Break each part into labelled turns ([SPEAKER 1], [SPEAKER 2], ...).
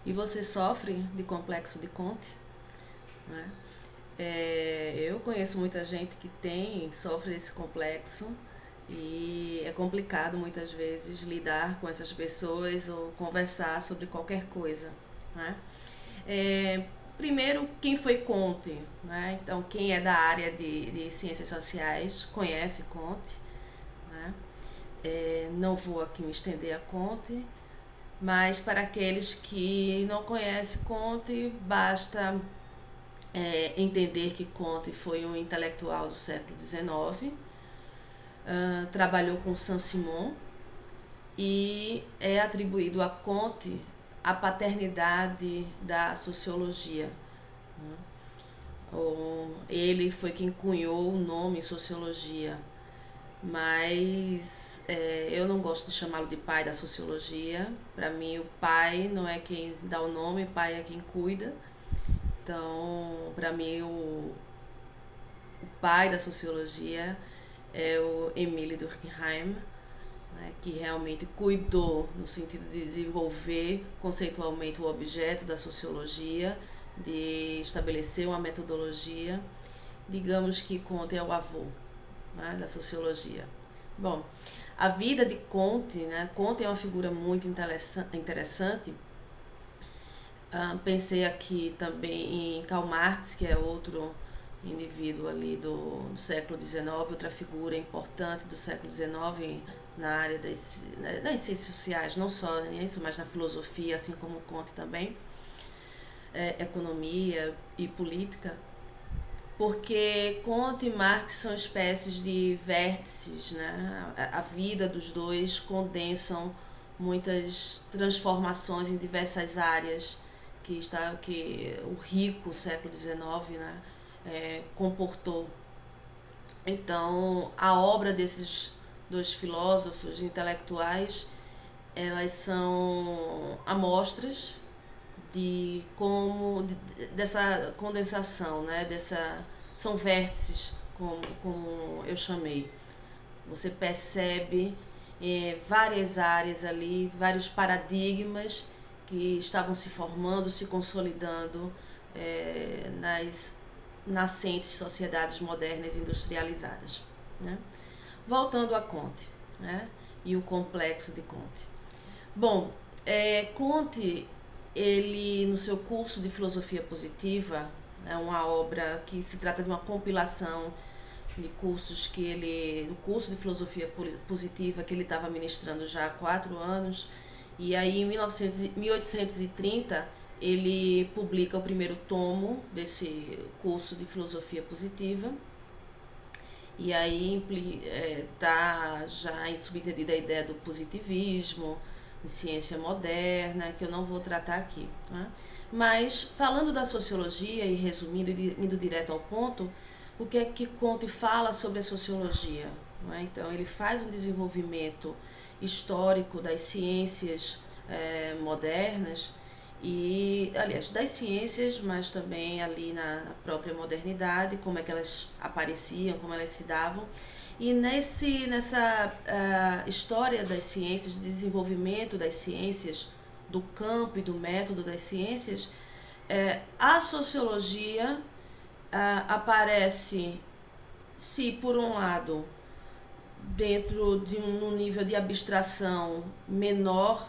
[SPEAKER 1] E você sofre de complexo de Conte, né? Eu conheço muita gente que sofre desse complexo e é complicado muitas vezes lidar com essas pessoas ou conversar sobre qualquer coisa, né? Primeiro, quem foi Conte, né? Então, quem é da área de ciências sociais conhece Conte, né? Não vou aqui me estender a Conte, mas para aqueles que não conhecem Conte, basta entender que Comte foi um intelectual do século XIX, trabalhou com Saint-Simon e é atribuído a Comte a paternidade da sociologia. Ele foi quem cunhou o nome sociologia, mas eu não gosto de chamá-lo de pai da sociologia. Para mim, o pai não é quem dá o nome, o pai é quem cuida. Então, para mim, o pai da sociologia é o Emile Durkheim, né, que realmente cuidou no sentido de desenvolver conceitualmente o objeto da sociologia, de estabelecer uma metodologia. Digamos que Comte é o avô, né, da sociologia. Bom, a vida de Comte, né? Comte é uma figura muito interessante. Pensei aqui também em Karl Marx, que é outro indivíduo ali do século XIX, outra figura importante do século XIX na área das ciências sociais, não só nisso, mas na filosofia, assim como Comte também, economia e política, porque Comte e Marx são espécies de vértices, né? A vida dos dois condensam muitas transformações em diversas áreas que o rico século XIX, né, comportou. Então, a obra desses dois filósofos intelectuais, elas são amostras de como dessa condensação, né, são vértices, como eu chamei. Você percebe várias áreas ali, vários paradigmas que estavam se formando, se consolidando nas nascentes sociedades modernas industrializadas, né? Voltando a Comte, né? E o complexo de Comte. Bom, Comte, ele no seu curso de filosofia positiva, é uma obra que se trata de uma compilação de cursos no curso de filosofia positiva que ele estava ministrando já há 4 anos, e aí em 1830 ele publica o primeiro tomo desse curso de filosofia positiva, e aí está já subentendida a ideia do positivismo, de ciência moderna, que eu não vou tratar aqui, né? Mas falando da sociologia e resumindo e indo direto ao ponto, o que é que Comte fala sobre a sociologia? Né? Então, ele faz um desenvolvimento histórico das ciências modernas e, aliás, das ciências, mas também ali na própria modernidade, como é que elas apareciam, como elas se davam. E nessa história das ciências, de desenvolvimento das ciências, do campo e do método das ciências, a sociologia aparece, se por um lado, dentro de um nível de abstração menor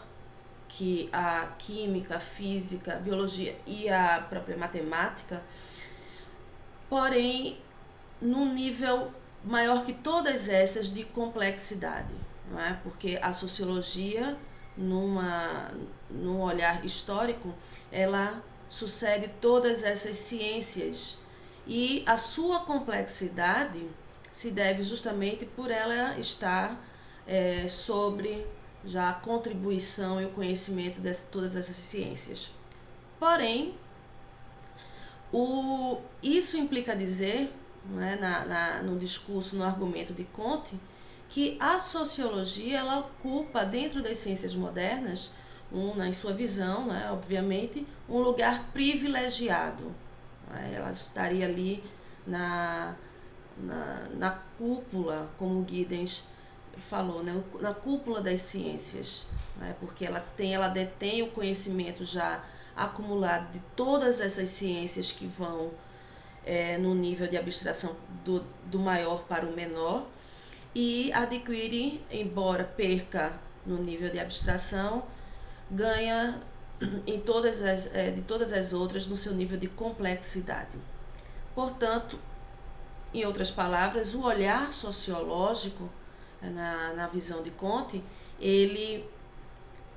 [SPEAKER 1] que a química, a física, a biologia e a própria matemática, porém num nível maior que todas essas de complexidade, não é? Porque a sociologia, num olhar histórico, ela sucede todas essas ciências e a sua complexidade se deve justamente por ela estar sobre já a contribuição e o conhecimento de todas essas ciências. Porém, isso implica dizer, né, no discurso, no argumento de Comte, que a sociologia ela ocupa dentro das ciências modernas, em sua visão, né, obviamente, um lugar privilegiado. Né, ela estaria ali na cúpula, como Giddens falou, né, na cúpula das ciências, né, porque ela detém o conhecimento já acumulado de todas essas ciências que vão no nível de abstração do maior para o menor, e adquire, embora perca no nível de abstração, ganha de todas as outras no seu nível de complexidade. Portanto, em outras palavras, o olhar sociológico, na visão de Comte, ele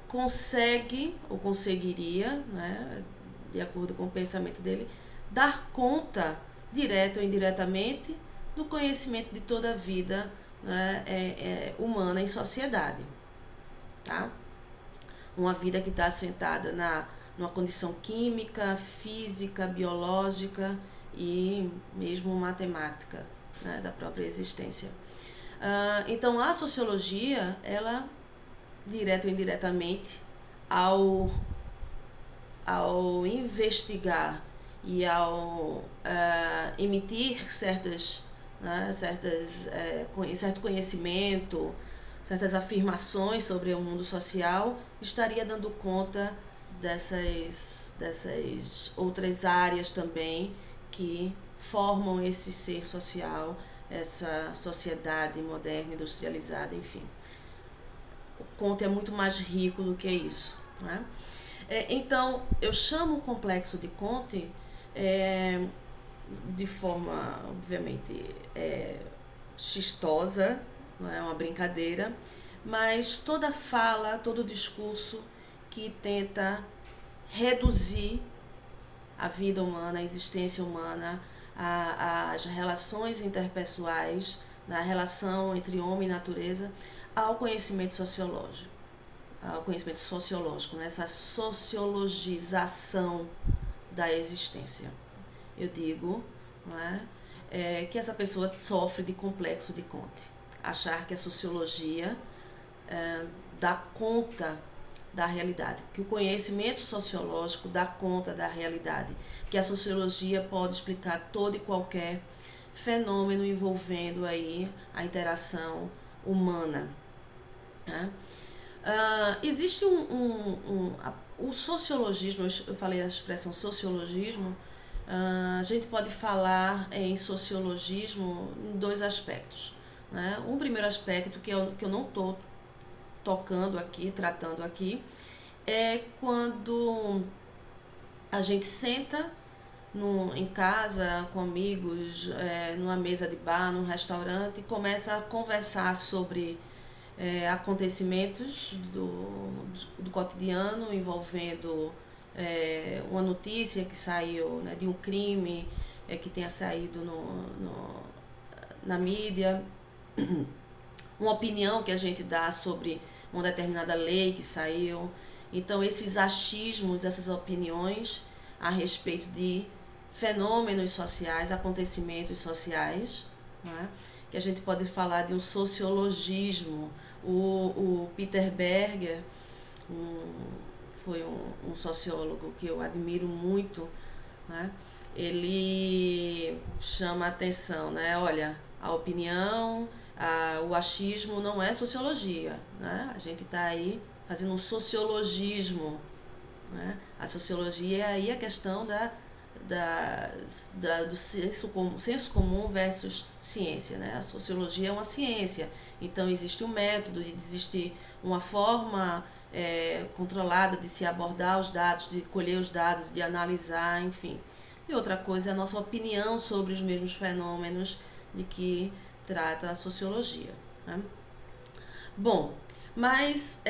[SPEAKER 1] consegue, ou conseguiria, né, de acordo com o pensamento dele, dar conta, direta ou indiretamente, do conhecimento de toda a vida, né, humana em sociedade. Tá? Uma vida que está assentada numa condição química, física, biológica e mesmo matemática, né, da própria existência. Então, a sociologia, ela, direto ou indiretamente, ao investigar e ao emitir certo conhecimento, certas afirmações sobre o mundo social, estaria dando conta dessas outras áreas também que formam esse ser social, essa sociedade moderna, industrializada, enfim. O Comte é muito mais rico do que isso, né? Então, eu chamo o complexo de Comte de forma, obviamente, chistosa, não é uma brincadeira, mas toda fala, todo discurso que tenta reduzir a vida humana, a existência humana, as relações interpessoais, na relação entre homem e natureza, ao conhecimento sociológico. Ao conhecimento sociológico, né? Essa sociologização da existência. Eu digo, não é? Que essa pessoa sofre de complexo de Comte. Achar que a sociologia dá conta da realidade, que o conhecimento sociológico dá conta da realidade, que a sociologia pode explicar todo e qualquer fenômeno envolvendo aí a interação humana. Né? Existe o sociologismo, eu falei a expressão sociologismo, a gente pode falar em sociologismo em dois aspectos. Né? Um primeiro aspecto que eu não estou tocando aqui, tratando aqui, é quando a gente senta em casa, com amigos, numa mesa de bar, num restaurante, e começa a conversar sobre acontecimentos do cotidiano envolvendo uma notícia que saiu, né, de um crime que tenha saído na mídia, uma opinião que a gente dá sobre uma determinada lei que saiu. Então, esses achismos, essas opiniões a respeito de fenômenos sociais, acontecimentos sociais, né? Que a gente pode falar de um sociologismo. O Peter Berger foi um sociólogo que eu admiro muito, né? Ele chama a atenção, né? Olha, a opinião, o achismo não é sociologia, né? A gente está aí fazendo um sociologismo, né? A sociologia é aí a questão do senso comum versus ciência, né? A sociologia é uma ciência, então existe um método, existe uma forma controlada de se abordar os dados, de colher os dados, de analisar, enfim. E outra coisa é a nossa opinião sobre os mesmos fenômenos de que trata a sociologia, né? Bom, mas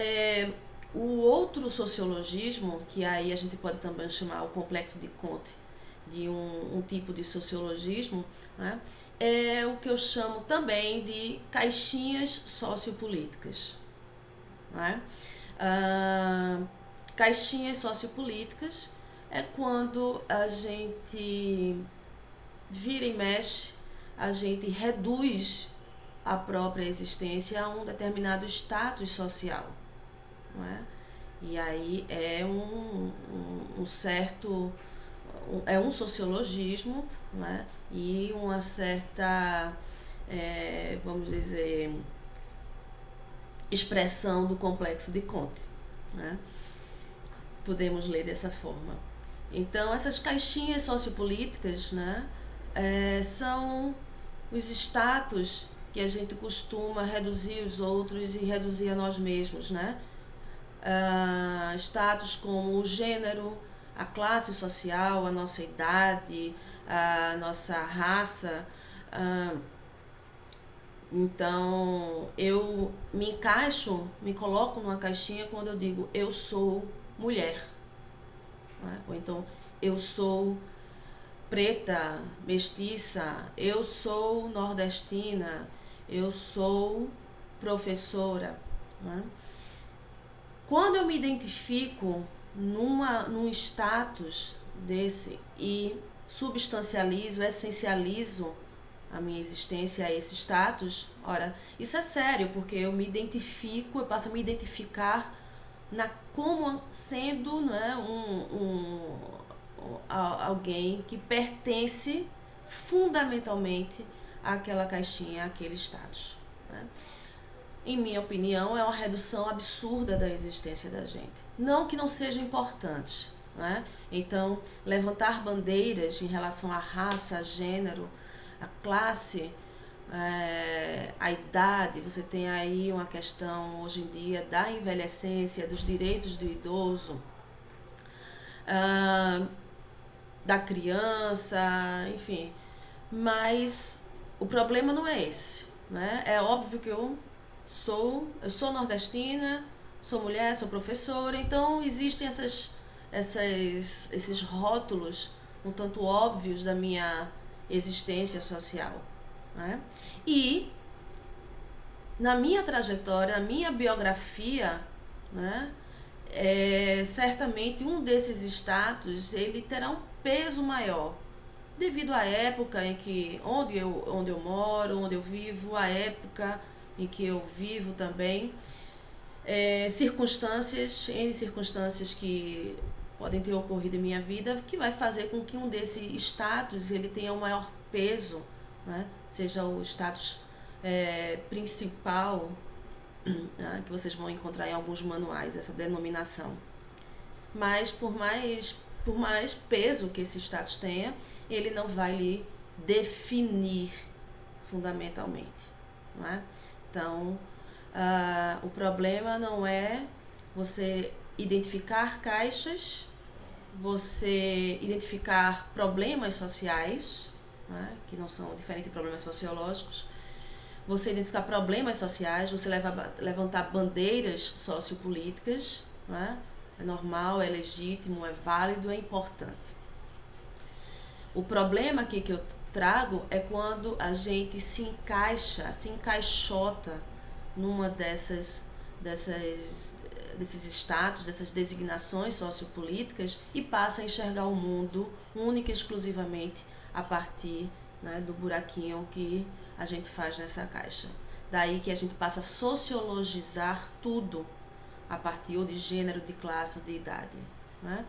[SPEAKER 1] o outro sociologismo, que aí a gente pode também chamar o complexo de Comte de um tipo de sociologismo, né, é o que eu chamo também de caixinhas sociopolíticas. Né? Caixinhas sociopolíticas é quando a gente vira e mexe, a gente reduz a própria existência a um determinado status social. Não é? E aí é um certo... é um sociologismo, não é? E uma certa, vamos dizer, expressão do complexo de Comte. Né? podemos ler dessa forma. Então, essas caixinhas sociopolíticas, né, são os status que a gente costuma reduzir os outros e reduzir a nós mesmos, né? Status como o gênero, a classe social, a nossa idade, a nossa raça. Então, eu me encaixo, me coloco numa caixinha quando eu digo eu sou mulher, né? Ou então eu sou preta, mestiça, eu sou nordestina, eu sou professora, né? Quando eu me identifico num status desse e substancializo, essencializo a minha existência a esse status, ora, isso é sério, porque eu me identifico, eu passo a me identificar como sendo, né, alguém que pertence fundamentalmente àquela caixinha, àquele status, né? Em minha opinião, é uma redução absurda da existência da gente. Não que não seja importante, né? Então, levantar bandeiras em relação à raça, a gênero, a classe, a idade, você tem aí uma questão hoje em dia da envelhecência, dos direitos do idoso, da criança, enfim. Mas o problema não é esse, né? É óbvio que eu sou nordestina, sou mulher, sou professora, então existem esses rótulos um tanto óbvios da minha existência social, né? E na minha trajetória, na minha biografia, né, certamente um desses status ele terá um peso maior devido à época em que onde eu moro, onde eu vivo, a época em que eu vivo também, circunstâncias que podem ter ocorrido em minha vida que vai fazer com que um desses status ele tenha um maior peso, né? Seja o status principal, né? Que vocês vão encontrar em alguns manuais essa denominação. Mas por mais peso que esse status tenha, ele não vai lhe definir fundamentalmente, não é? Então, o problema não é você identificar caixas, você identificar problemas sociais, né, que não são diferentes de problemas sociológicos, você identificar problemas sociais, você levantar bandeiras sociopolíticas, né, é normal, é legítimo, é válido, é importante. O problema aqui que eu trago é quando a gente se encaixota numa desses status, dessas designações sociopolíticas e passa a enxergar o mundo única e exclusivamente a partir, né, do buraquinho que a gente faz nessa caixa. Daí que a gente passa a sociologizar tudo a partir ou de gênero, de classe, de idade, né?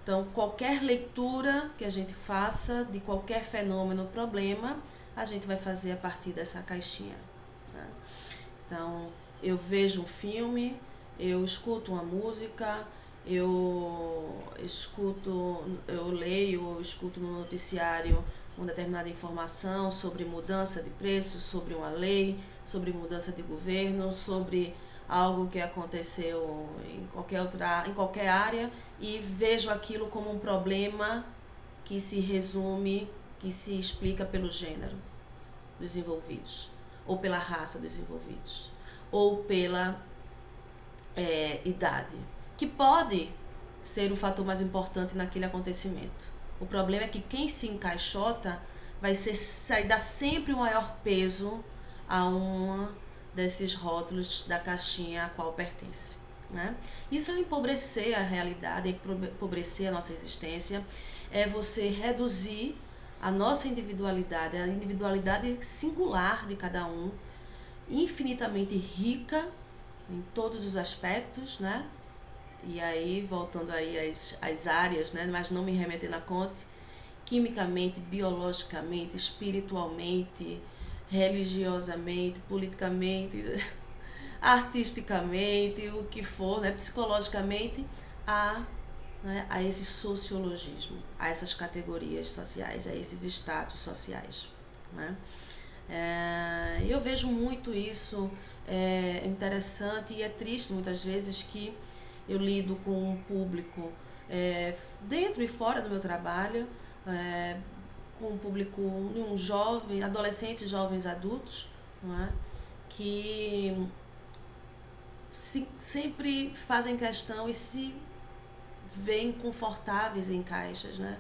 [SPEAKER 1] Então, qualquer leitura que a gente faça de qualquer fenômeno, problema, a gente vai fazer a partir dessa caixinha, né? Então, eu vejo um filme, eu escuto uma música, eu leio, eu escuto no noticiário uma determinada informação sobre mudança de preços, sobre uma lei, sobre mudança de governo, sobre algo que aconteceu em qualquer área, e vejo aquilo como um problema que se resume, que se explica pelo gênero dos envolvidos, ou pela raça dos envolvidos, ou pela idade, que pode ser o fator mais importante naquele acontecimento. O problema é que quem se encaixota vai dar sempre o maior peso a uma desses rótulos da caixinha a qual pertence, né? Isso é empobrecer a realidade, é empobrecer a nossa existência, é você reduzir a nossa individualidade, a individualidade singular de cada um, infinitamente rica em todos os aspectos, né? E aí, voltando aí às áreas, né? Mas não me remetendo a Conte, quimicamente, biologicamente, espiritualmente, religiosamente, politicamente, artisticamente, o que for, né? Psicologicamente, a, né, a esse sociologismo, a essas categorias sociais, a esses status sociais, né? Eu vejo muito isso, interessante e é triste muitas vezes que eu lido com um público dentro e fora do meu trabalho, com um público, um jovem, adolescentes, jovens adultos, não é? Que sempre fazem questão e se veem confortáveis em caixas, né?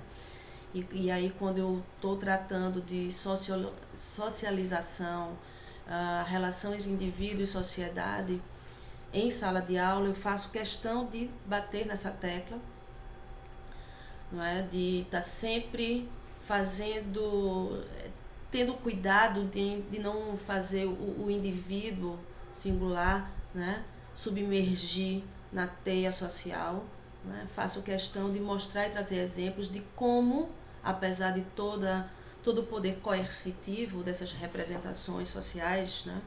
[SPEAKER 1] E aí quando eu estou tratando de socialização, a relação entre indivíduo e sociedade em sala de aula, eu faço questão de bater nessa tecla, não é? De estar sempre tendo cuidado de não fazer o indivíduo singular, né, submergir na teia social, né? Faço questão de mostrar e trazer exemplos de como, apesar de todo o poder coercitivo dessas representações sociais, né,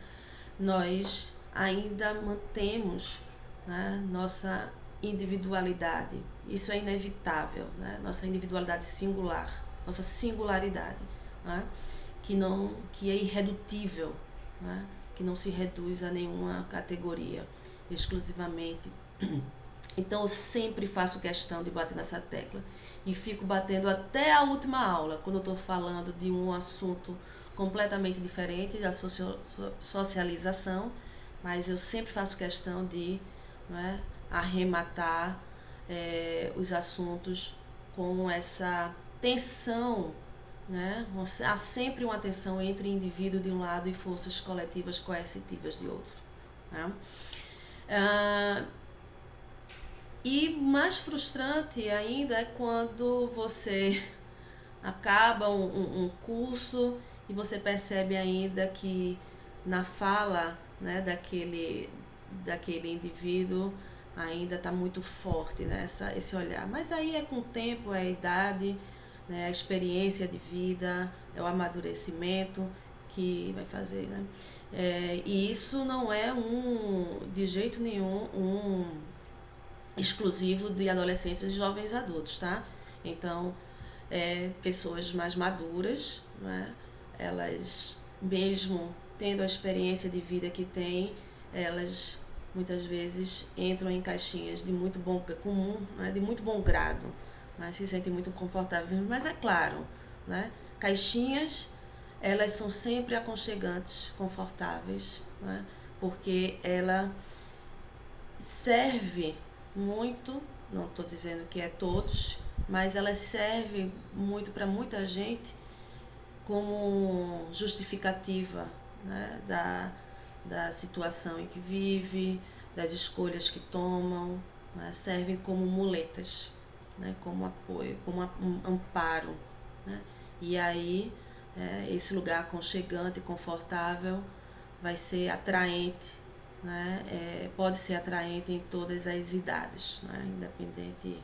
[SPEAKER 1] nós ainda mantemos, né, nossa individualidade. Isso é inevitável, né? Nossa individualidade singular, nossa singularidade, né? Que é irredutível, né? Que não se reduz a nenhuma categoria exclusivamente. Então eu sempre faço questão de bater nessa tecla e fico batendo até a última aula, quando eu estou falando de um assunto completamente diferente da socialização, mas eu sempre faço questão de, né, arrematar os assuntos com essa tensão, né? Há sempre uma tensão entre indivíduo de um lado e forças coletivas coercitivas de outro, né? E mais frustrante ainda é quando você acaba um curso e você percebe ainda que na fala, né, daquele indivíduo ainda está muito forte, né, esse olhar. Mas aí é com o tempo, é a idade, né, a experiência de vida, é o amadurecimento que vai fazer, né? E isso não é de jeito nenhum exclusivo de adolescentes e jovens adultos, tá? Então, pessoas mais maduras, né? Elas, mesmo tendo a experiência de vida que têm, elas muitas vezes entram em caixinhas de muito bom comum, né? De muito bom grado, né? Se sentem muito confortáveis, mas é claro, né? Caixinhas, elas são sempre aconchegantes, confortáveis, né? Porque ela serve muito, não estou dizendo que é todos, mas elas servem muito para muita gente como justificativa, né, da situação em que vive, das escolhas que tomam, né, servem como muletas, né, como apoio, como um amparo, né? E aí esse lugar aconchegante e confortável vai ser atraente, né? Pode ser atraente em todas as idades, né? Independente,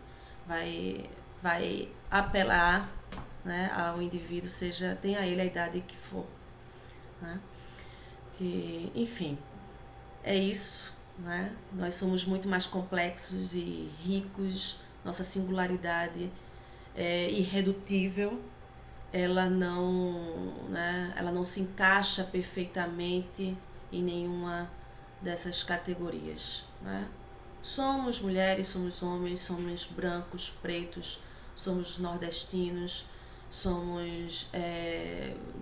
[SPEAKER 1] vai apelar, né, ao indivíduo, tenha ele a idade que for, né? Enfim, é isso, né? Nós somos muito mais complexos e ricos, nossa singularidade é irredutível, ela não se encaixa perfeitamente em nenhuma dessas categorias, né? Somos mulheres, somos homens, somos brancos, pretos, somos nordestinos, somos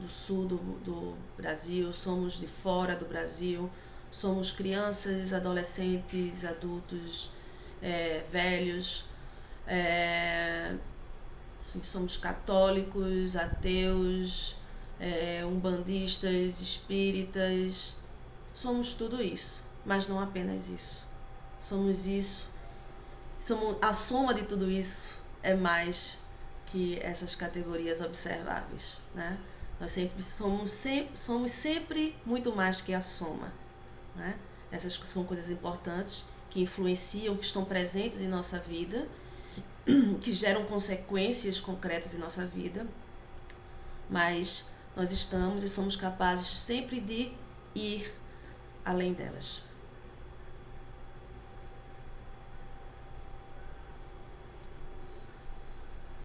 [SPEAKER 1] do sul do Brasil, somos de fora do Brasil, somos crianças, adolescentes, adultos, velhos, somos católicos, ateus, umbandistas, espíritas, somos tudo isso, mas não apenas isso. Somos isso, a soma de tudo isso é mais que essas categorias observáveis, né? Nós somos sempre muito mais que a soma, né? Essas são coisas importantes que influenciam, que estão presentes em nossa vida, que geram consequências concretas em nossa vida, mas nós estamos e somos capazes sempre de ir além delas.